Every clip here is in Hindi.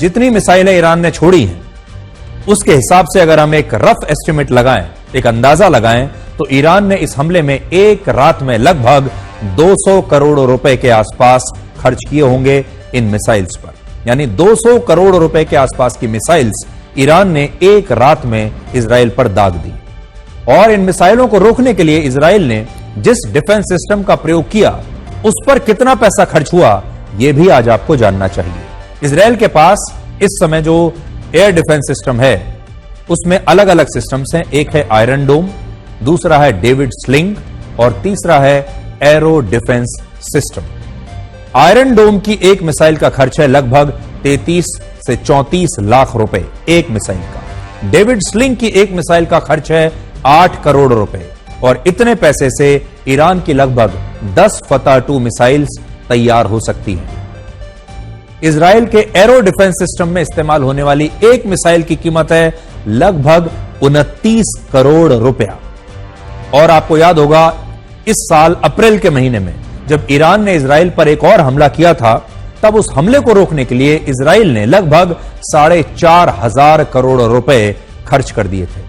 जितनी मिसाइलें ईरान ने छोड़ी हैं उसके हिसाब से अगर हम एक रफ एस्टिमेट लगाएं, एक अंदाजा लगाएं, तो ईरान ने इस हमले में एक रात में लगभग 200 करोड़ रुपए के आसपास खर्च किए होंगे इन मिसाइल्स पर। यानी 200 करोड़ रुपए के आसपास की मिसाइल्स ईरान ने एक रात में इजराइल पर दाग दी। और इन मिसाइलों को रोकने के लिए इजराइल ने जिस डिफेंस सिस्टम का प्रयोग किया उस पर कितना पैसा खर्च हुआ, यह भी आज आपको जानना चाहिए। इजराइल के पास इस समय जो एयर डिफेंस सिस्टम है उसमें अलग अलग सिस्टम्स हैं। एक है आयरन डोम, दूसरा है डेविड स्लिंग और तीसरा है एरो डिफेंस सिस्टम। आयरन डोम की एक मिसाइल का खर्च है लगभग 33 से 34 लाख रुपए एक मिसाइल का। डेविड स्लिंग की एक मिसाइल का खर्च है 8 करोड़ रुपए और इतने पैसे से ईरान की लगभग 10 फतह 2 मिसाइल्स तैयार हो सकती हैं। इजराइल के एरो डिफेंस सिस्टम में इस्तेमाल होने वाली एक मिसाइल की कीमत है लगभग 29 करोड़ रुपया। और आपको याद होगा इस साल अप्रैल के महीने में जब ईरान ने इजराइल पर एक और हमला किया था, तब उस हमले को रोकने के लिए इजराइल ने लगभग 4,500 करोड़ रुपए खर्च कर दिए थे।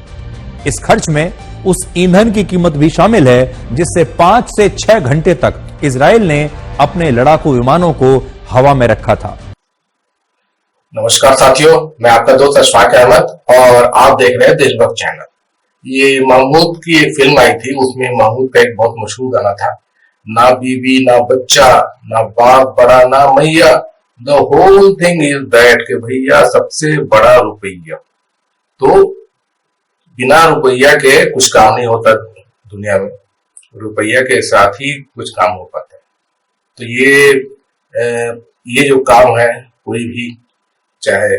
इस खर्च में उस ईंधन की कीमत भी शामिल है जिससे 5 से 6 घंटे तक इजराइल ने अपने लड़ाकू विमानों को हवा में रखा था। नमस्कार साथियों, मैं आपका दोस्त अशफाक अहमद और आप देख रहे हैं देशभक्त चैनल। ये महमूद की एक फिल्म आई थी, उसमें महमूद का एक बहुत मशहूर गाना था, ना बीवी ना बच्चा ना बाप बड़ा ना मैया, the whole thing is that के भैया सबसे बड़ा रुपया। तो बिना रुपया के कुछ काम नहीं होता दुनिया में, रुपया के साथ ही कुछ काम हो पाता है। तो ये जो काम है, कोई भी चाहे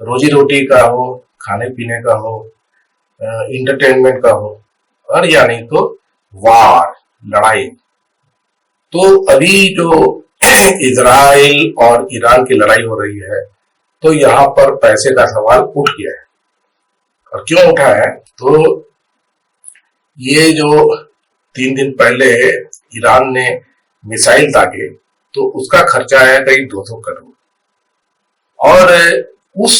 रोजी रोटी का हो, खाने पीने का हो, इंटरटेनमेंट का हो, और या नहीं तो वार, लड़ाई। तो अभी जो इजराइल और ईरान की लड़ाई हो रही है, तो यहाँ पर पैसे का सवाल उठ गया है। और क्यों उठा है? तो ये जो 3 दिन पहले ईरान ने मिसाइल दागे, तो उसका खर्चा आया करीब 200 करोड़। और उस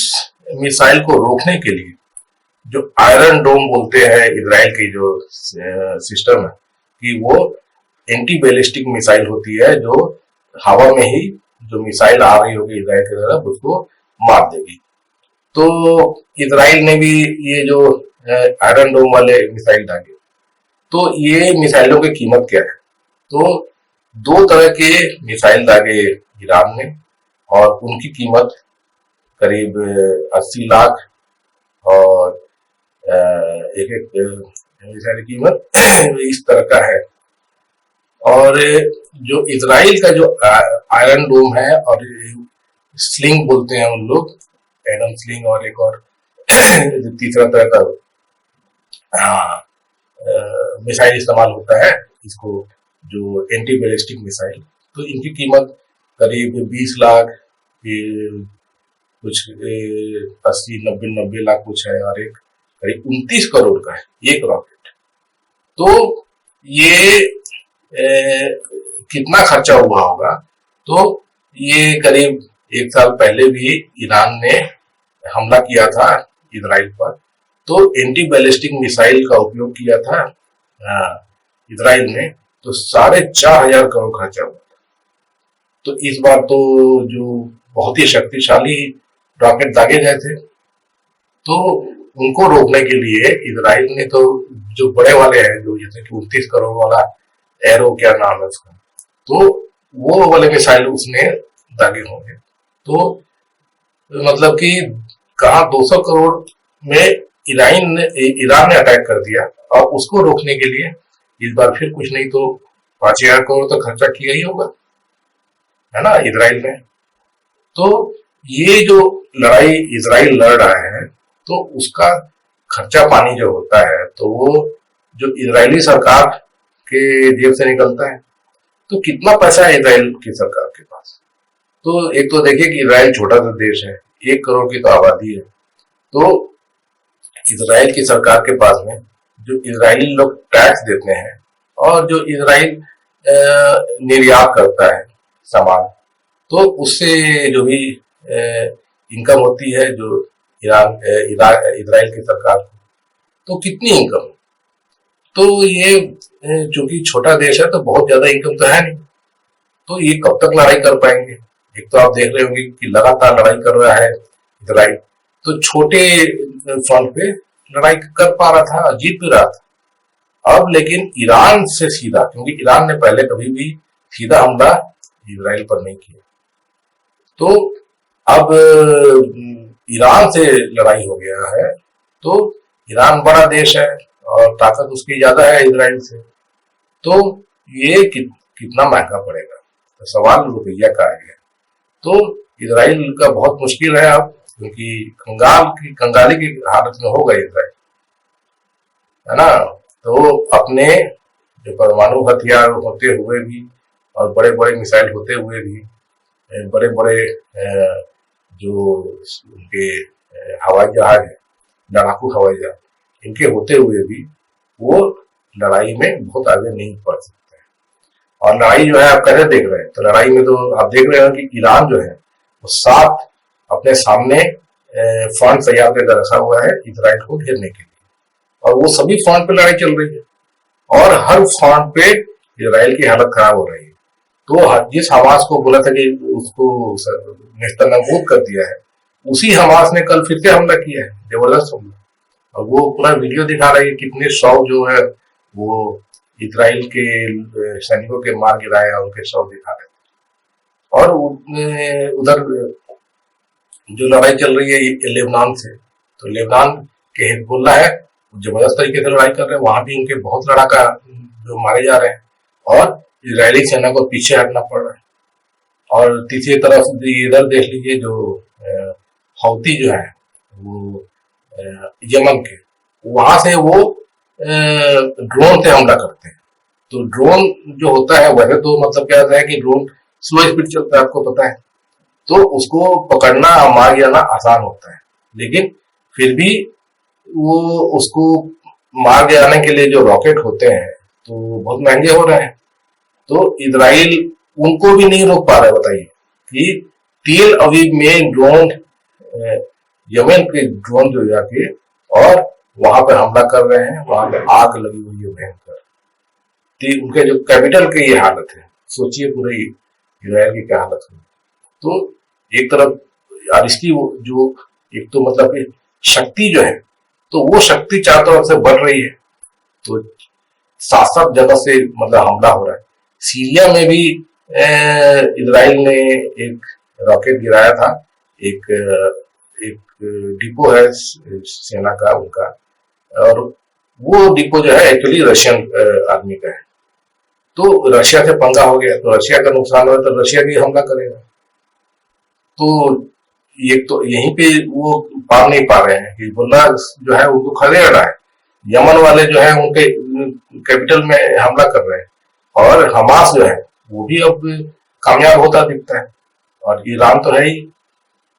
मिसाइल को रोकने के लिए जो आयरन डोम बोलते हैं इजराइल की जो सिस्टम है, कि वो एंटी बैलिस्टिक मिसाइल होती है जो हवा में ही जो मिसाइल आ रही होगी इजराइल की तरफ उसको मार देगी। तो इजराइल ने भी ये जो आयरन डोम वाले मिसाइल दागे, तो ये मिसाइलों की कीमत क्या है? तो 2 तरह के मिसाइल दागे ईरान ने और उनकी कीमत करीब 80 लाख और एक मिसाइल की कीमत इस तरह का है। और जो इजराइल का जो आयरन डोम है और स्लिंग बोलते हैं उन लोग, एडम स्लिंग और एक और तीसरा तरह का मिसाइल इस्तेमाल होता है, इसको जो एंटी बैलिस्टिक मिसाइल, तो इनकी कीमत करीब 20 लाख, कुछ 80-90 लाख कुछ है, और एक करीब 29 करोड़ का है एक रॉकेट। तो ये कितना खर्चा हुआ होगा? तो ये करीब 1 साल पहले भी ईरान ने हमला किया था इजराइल पर, तो एंटी बैलिस्टिक मिसाइल का उपयोग किया था इजराइल ने, तो 4,500 करोड़ खर्चा हुआ था। तो इस बार तो जो बहुत ही शक्तिशाली रॉकेट दागे गए थे, तो उनको रोकने के लिए इजराइल ने तो जो बड़े वाले हैं, जो जैसे कि 29 करोड़ वाला एरो, क्या नाम है उसका, तो वो वाले मिसाइल उसने दागे होंगे। तो मतलब कि कहा 200 करोड़ में ईरान ने अटैक कर दिया, और उसको रोकने के लिए इस बार फिर कुछ नहीं तो 5,000 करोड़ तो खर्चा किया ही होगा, है ना, इजराइल ने। तो ये जो लड़ाई इजराइल लड़ रहा है, तो उसका खर्चा पानी जो होता है, तो वो जो इजरायली सरकार के जेब से निकलता है। तो कितना पैसा है इजराइल की सरकार के पास? तो एक तो देखिए कि इजराइल छोटा सा देश है, 1 करोड़ की तो आबादी है। तो इजराइल की सरकार के पास में जो इजरायली लोग टैक्स देते हैं और जो इजराइल निर्यात करता है सामान, तो उससे जो भी इनकम होती है जो इजराइल की सरकार को, तो कितनी इनकम। तो ये चूंकि छोटा देश है तो बहुत ज्यादा इनकम तो है नहीं, तो ये कब तक लड़ाई कर पाएंगे। एक तो आप देख रहे होंगे कि लगातार लड़ाई कर रहा है इजराइल, तो छोटे फ्रंट पे लड़ाई कर पा रहा था, जीत भी रहा था। अब लेकिन ईरान से सीधा, क्योंकि ईरान ने पहले कभी भी सीधा हमला इजराइल पर नहीं किया, तो अब ईरान से लड़ाई हो गया है। तो ईरान बड़ा देश है और ताकत उसकी ज्यादा है इजराइल से, तो ये कितना महंगा पड़ेगा, तो सवाल रुपया का है। तो इजराइल का बहुत मुश्किल है अब, क्योंकि कंगाली की हालत में होगा इजराइल, है ना। तो अपने जो परमाणु हथियार होते हुए भी और बड़े बड़े मिसाइल होते हुए भी, बड़े बड़े जो उनके हवाई जहाज है, लड़ाकू हवाई जहाज, इनके होते हुए भी वो लड़ाई में बहुत आगे नहीं बढ़ सकते। और लड़ाई जो है आप कैसे देख रहे हैं, तो लड़ाई में तो आप देख रहे हैं कि ईरान जो है वो 7 अपने सामने फ्रंट तैयार करके रखा हुआ है इजराइल को घेरने के लिए, और वो सभी फ्रंट पे लड़ाई चल रही है और हर फ्रंट पे इजराइल की हालत खराब हो रही है। तो जिस हमास को बोला था कि उसको नेस्तनाबूद कर दिया है, उसी हमास ने कल फिर से हमला किया है, जबरदस्त हमला, और वो पूरा वीडियो दिखा रही है कितने 100 जो है वो इजराइल के सैनिकों के मार गिराए, उनके 100 दिखा रहे थे। और उधर जो लड़ाई चल रही है लेबनान से, तो लेबनान के हिजबुल्लाह है, जबरदस्त तरीके से लड़ाई कर रहे हैं, वहां भी इनके बहुत लड़ाका जो मारे जा रहे हैं और इजरायली सेना को पीछे हटना पड़ रहा है। और तीसरी तरफ इधर देख लीजिए, जो हौती जो है वो यमन के, वहां से वो ड्रोन से हमला करते हैं। तो ड्रोन जो होता है, वैसे तो मतलब क्या होता है कि ड्रोन स्लो स्पीड चलता है, आपको पता है, तो उसको पकड़ना मार गिराना आसान होता है, लेकिन फिर भी वो उसको मार गिराने के लिए जो रॉकेट होते हैं तो बहुत महंगे हो रहे हैं। तो इजराइल उनको भी नहीं रोक पा रहा है। बताइए कि तेल अवीव में ड्रोन, यमन के ड्रोन जो जाके और वहां पर हमला कर रहे हैं, वहां पर आग लगी हुई है भयंकर। उनके जो कैपिटल की ये हालत है, सोचिए पूरे इजराइल की क्या हालत है। तो एक तरफ और इसकी जो एक तो मतलब कि शक्ति जो है, तो वो शक्ति चारों तरफ से बढ़ रही है, तो 7-7 जगह से मतलब हमला हो रहा है। सीरिया में भी इजराइल ने एक रॉकेट गिराया था, एक डिपो है सेना का उनका, और वो डिपो जो है एक्चुअली रशियन आदमी का है। तो रशिया से पंगा हो गया, तो रशिया का नुकसान हुआ, तो रशिया भी हमला करेगा। तो ये तो यहीं पे वो पार नहीं पा रहे हैं कि हिजबुल्लाह जो है उनको खदेड़ रहा है, यमन वाले जो है उनके कैपिटल में हमला कर रहे हैं, और हमास जो है वो भी अब कामयाब होता दिखता है, और ईरान तो है ही।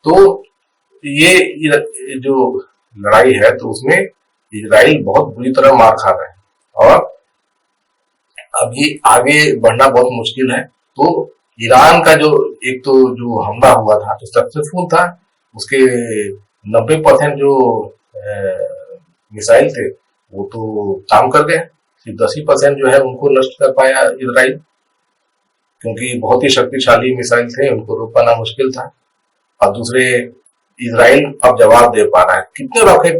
तो ये जो लड़ाई है, तो उसमें इजराइल बहुत बुरी तरह मार खा रहा है और अभी आगे बढ़ना बहुत मुश्किल है। तो ईरान का जो एक तो जो हमला हुआ था तो सक्सेसफुल था, उसके 90% जो मिसाइल थे वो तो काम कर गए, सिर्फ 10% जो है उनको नष्ट कर पाया इजराइल, क्योंकि बहुत ही शक्तिशाली मिसाइल थे, उनको रोक पाना मुश्किल था। और दूसरे इजराइल अब जवाब दे पा रहा है। कितने रॉकेट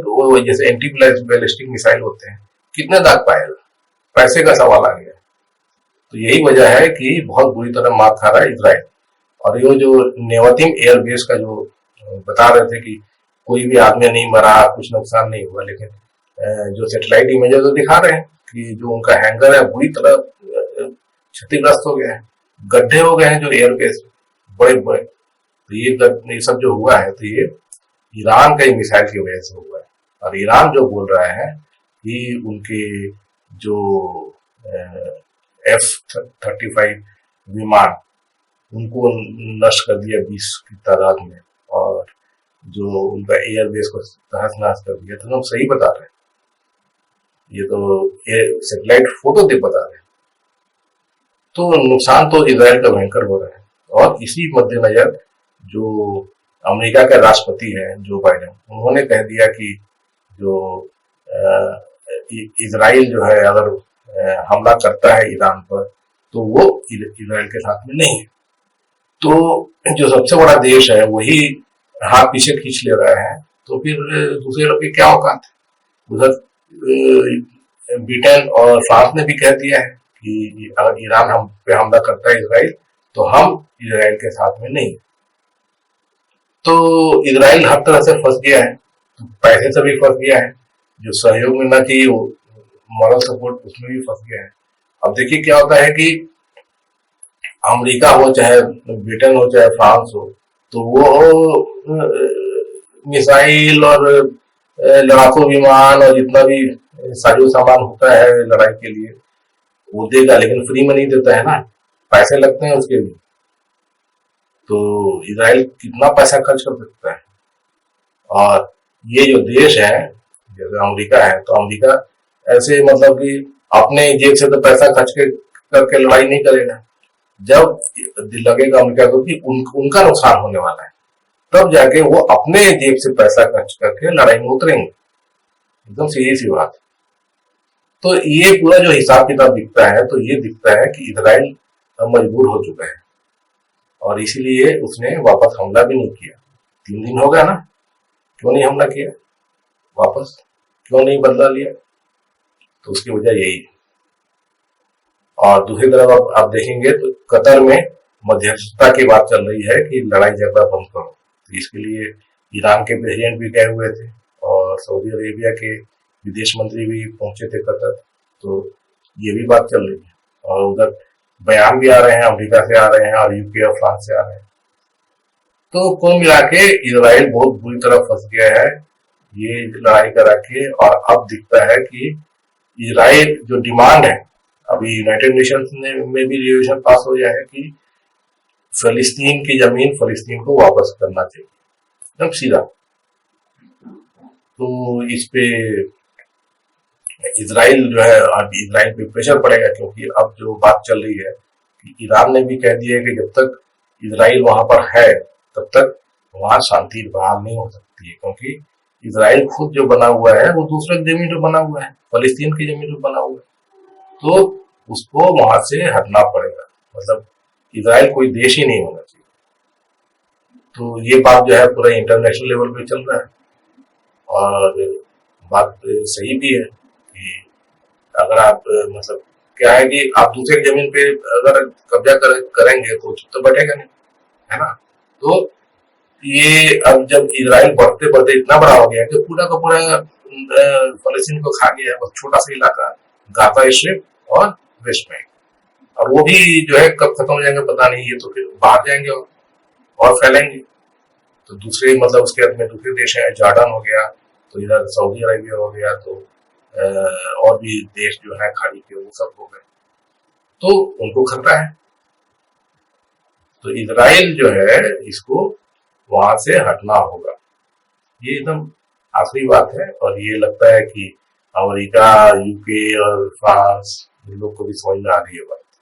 जैसे एंटी बैलिस्टिक मिसाइल होते हैं, कितने दाग पाएगा, पैसे का सवाल आ गया। तो यही वजह है कि बहुत बुरी तरह मार खा रहा है इजराइल। और ये जो नेवतिम एयरबेस का जो बता रहे थे कि कोई भी आदमी नहीं मरा, कुछ नुकसान नहीं हुआ, लेकिन जो सैटेलाइट इमेजेस तो दिखा रहे हैं कि जो उनका हैंगर है बुरी तरह क्षतिग्रस्त हो गया है, गड्ढे हो गए हैं जो एयरबेस बड़े बड़े। तो ये सब जो हुआ है, तो ये ईरान का मिसाइल की वजह से हुआ है। और ईरान जो बोल रहा है कि उनके जो F-35 विमान, उनको नष्ट कर दिया 20 की तादाद में, और जो उनका एयरबेस को तहस नहस कर दिया। तो हम सही बता रहे हैं, ये तो सैटेलाइट फोटो देख बता रहे हैं। तो नुकसान तो इजराइल का भयंकर हो रहा है। और इसी मद्देनजर जो अमेरिका के राष्ट्रपति हैं जो बाइडेन, उन्होंने कह दिया कि जो इजराइल जो है अगर हमला करता है ईरान पर तो वो इजराइल के साथ में नहीं है। तो जो सबसे बड़ा देश है वही हाथ पीछे खींच ले रहा है, तो फिर दूसरे लोग की क्या औकात है। उधर ब्रिटेन और फ्रांस ने भी कह दिया है कि अगर ईरान हम पे हमला करता है इजराइल तो हम इजराइल के साथ में नहीं। तो इजराइल हर तरह से फंस गया है, तो पैसे से भी फंस गया है, जो सहयोग मिलना चाहिए वो मॉरल सपोर्ट उसमें भी फंस गया है। अब देखिए क्या होता है कि अमेरिका हो चाहे ब्रिटेन हो चाहे फ्रांस हो, तो वो मिसाइल और लड़ाकू विमान और जितना भी साजो सामान होता है लड़ाई के लिए वो देगा, लेकिन फ्री में नहीं देता है ना, पैसे लगते हैं उसके लिए। तो इजराइल कितना पैसा खर्च कर सकता है। और ये जो देश है जैसे अमेरिका है, तो अमेरिका ऐसे मतलब कि अपने जेब से तो पैसा खर्च करके लड़ाई नहीं करेगा। जब लगेगा अमेरिका को कि उनका नुकसान होने वाला है, तब जाके वो अपने जेब से पैसा खर्च करके लड़ाई में उतरेंगे। एकदम सीधी सी बात। तो ये पूरा जो हिसाब किताब दिखता है, तो ये दिखता है कि इजराइल मजबूर हो चुका है और इसीलिए उसने वापस हमला भी नहीं किया। 3 दिन हो गया ना, क्यों नहीं हमला किया, वापस क्यों नहीं बदला लिया, तो उसकी वजह यही है। और दूसरी तरफ आप देखेंगे तो कतर में मध्यस्थता की बात चल रही है कि लड़ाई झगड़ा बंद करो, तो इसके लिए ईरान के प्रेसिडेंट भी गए हुए थे और सऊदी अरेबिया के विदेश मंत्री भी पहुंचे थे कतर, तो ये भी बात चल रही है। और उधर बयान भी आ रहे हैं, अमेरिका से आ रहे हैं और यूके और फ्रांस से आ रहे हैं। तो कुल मिला के इजराइल बहुत बुरी तरह फंस गया है ये लड़ाई करा के। और अब दिखता है कि इजराइल जो डिमांड है, अभी यूनाइटेड नेशंस में भी रेजोल्यूशन पास हो गया है कि फलस्तीन की जमीन फलस्तीन को वापस करना चाहिए, एकदम सीधा। तो इस पे इजराइल जो है, अब इजराइल पे प्रेशर पड़ेगा, क्योंकि अब जो बात चल रही है कि ईरान ने भी कह दिया है कि जब तक इजराइल वहां पर है तब तक वहां शांति बहाल नहीं हो सकती है, क्योंकि इजराइल खुद जो बना हुआ है वो दूसरे जमीन पे बना हुआ है, फलस्तीन की जमीन पे बना हुआ है, तो उसको वहां से हटना पड़ेगा। मतलब इजराइल कोई देश ही नहीं होना चाहिए। तो ये बात जो है पूरा इंटरनेशनल लेवल पे चल रहा है और बात सही भी है कि अगर आप मतलब क्या है कि आप दूसरे जमीन पे अगर कब्जा करेंगे तो चुप तो बैठेगा नहीं, है ना। तो ये अब जब इजराइल बढ़ते बढ़ते इतना बड़ा हो गया कि पूरा का पूरा फलस्तीन को खा गया, बस छोटा सा इलाका गाजा स्ट्रिप और वेस्ट बैंक, और वो भी जो है कब खत्म हो जाएंगे पता नहीं, ये तो फिर बाहर जाएंगे और फैलेंगे। तो दूसरे मतलब उसके अंदर दूसरे देश है, जॉर्डन हो गया, तो इधर सऊदी अरेबिया हो गया, तो और भी देश जो है खाड़ी के वो सब हो गए, तो उनको खतरा है। तो इजराइल जो है इसको वहां से हटना होगा, ये एकदम आखिरी बात है। और ये लगता है कि अमेरिका, यूके और फ्रांस इन लोग को भी समझ में आ रही है बात।